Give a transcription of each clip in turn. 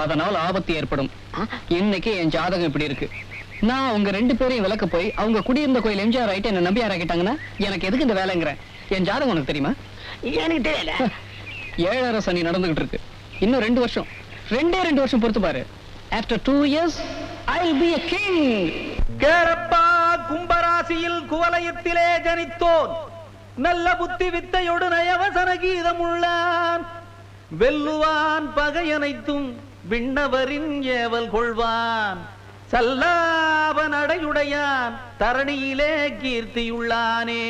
அதனால ஆபத்து ஏற்படும். இன்னைக்கு என் ஜாதகம் இப்படி இருக்கு. நான் உங்க 2 பேரையும் விளக்க போய் அவங்க குடியிருந்த கோயில் எம்ஜிஆர் ஆயிட்டு என்ன நம்பி ஆராக்கிட்டாங்கன்னா எனக்கு எதுக்கு இந்த வேலைங்கிறேன். என் ஜாதகம் உனக்கு தெரியுமா? எனக்கு தெரியல. 7.5 சனி நடந்துகிட்டு இருக்கு. இன்னும் 2 வருஷம், 2 வருஷம் பொறுத்து பாரு. After 2 years I will be a king. கேரப்பா கும்பராசியில் குவலயத்திலே ஜனித்தோன், நல்ல புத்தி வித்தையோடு நயவசன கீதம் உள்ளான், வெல்லுவான் பகையனைத்தும் விண்ணவரின் ஏவல் கொள்வான், சல்லாப நடையுடையான் தரணியிலே கீர்த்தியுள்ளானே.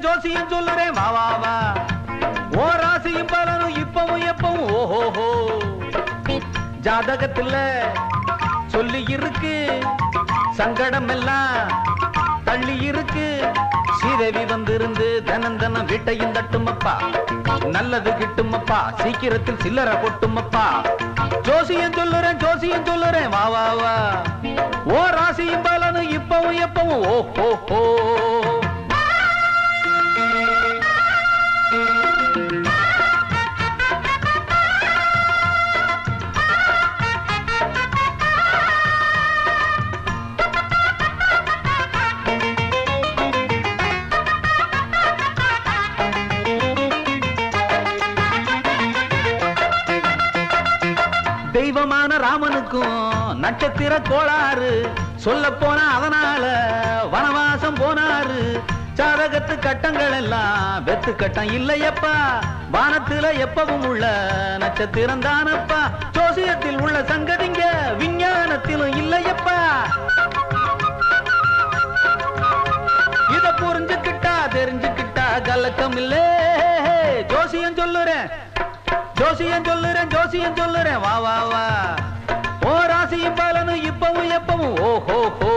ஜோசியம் சொல்லுறேன் வா வா வா, ஓ ராசியும் பலனும் இப்பவும் எப்பவும் ஓஹோஹோ. ஜாதகத்துல சொல்லி இருக்கு, சங்கடம் எல்லாம் தள்ளி இருக்கு, ஸ்ரீதேவி வந்திருந்து தனம் தனம் வீட்டையும் தட்டுமப்பா, நல்லது கிட்டுமப்பா, சீக்கிரத்தில் சில்லற கொட்டுமப்பா. ஜோசியம் சொல்லுறேன் வா வா வா, ஓ ராசியும் பலனும் இப்பவும் எப்பவும் ஓஹோஹோ. தெய்வமான ராமனுக்கும் நட்சத்திர கோளாறு, சொல்ல போன அதனால வனவாசம் போனாரு. ஜாதகத்து கட்டங்கள் எல்லாம் வெத்து கட்டம் இல்லையப்பா, வானத்துல எப்பவும் உள்ள நட்சத்திரம் தானப்பா. ஜோசியத்தில் உள்ள சங்கதிங்க விஞ்ஞானத்திலும் இல்லையப்பா, இத புரிஞ்சுக்கிட்டா தெரிஞ்சுக்கிட்டா கலக்கம் இல்லே. ஜோசியம் சொல்லுறேன் வா வா வா, ஓ ராசியும் பலனும் இப்பவும் எப்பவும் ஓஹோஹோ.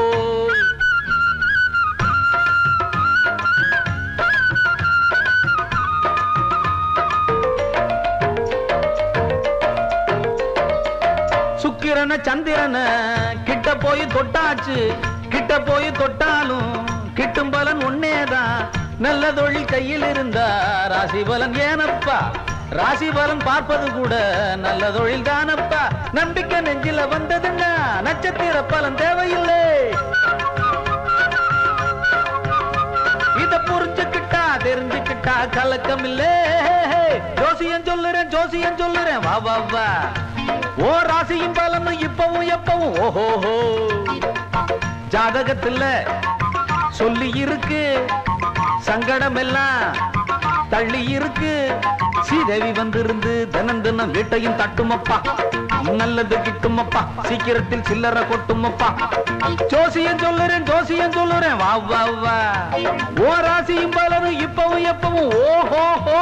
சுக்கிரன சந்திரன கிட்ட போய் தொட்டாச்சு, கிட்ட போய் தொட்டாலும் கிட்டும் பலன் ஒன்னேதான். நல்ல தொழில் கையில் இருந்தா ராசி பலன் ஏனப்பா, ராசி பலன் பார்ப்பது கூட நல்ல தொழில் தானப்பா. நம்பிக்கை நெஞ்சில வந்ததுன்னா நட்சத்திர பலன் தேவையில்லை, இத புரிஞ்சுக்கிட்டா தெரிஞ்சுக்கிட்டா கலக்கம் இல்லே. ஜோசியம் சொல்லுறேன் வா வா வா, ஓ ராசியும் பலனும் இப்பவும் எப்பவும் ஓஹோஹோ. ஜாதகத்துல சொல்லி இருக்கு, சங்கடம் எல்லாம் தள்ளி இருக்கு, ஸ்ரீதேவி வந்திருந்து தினம் தினம் வீட்டையும் தட்டுமப்பா, நல்லது கிட்டுமப்பா, சீக்கிரத்தில் சில்லற கொட்டுமப்பா. ஜோசியம் சொல்லுறேன் வா வா வா, ஓ ராசியும் பலனும் இப்பவும் எப்பவும் ஓஹோஹோ.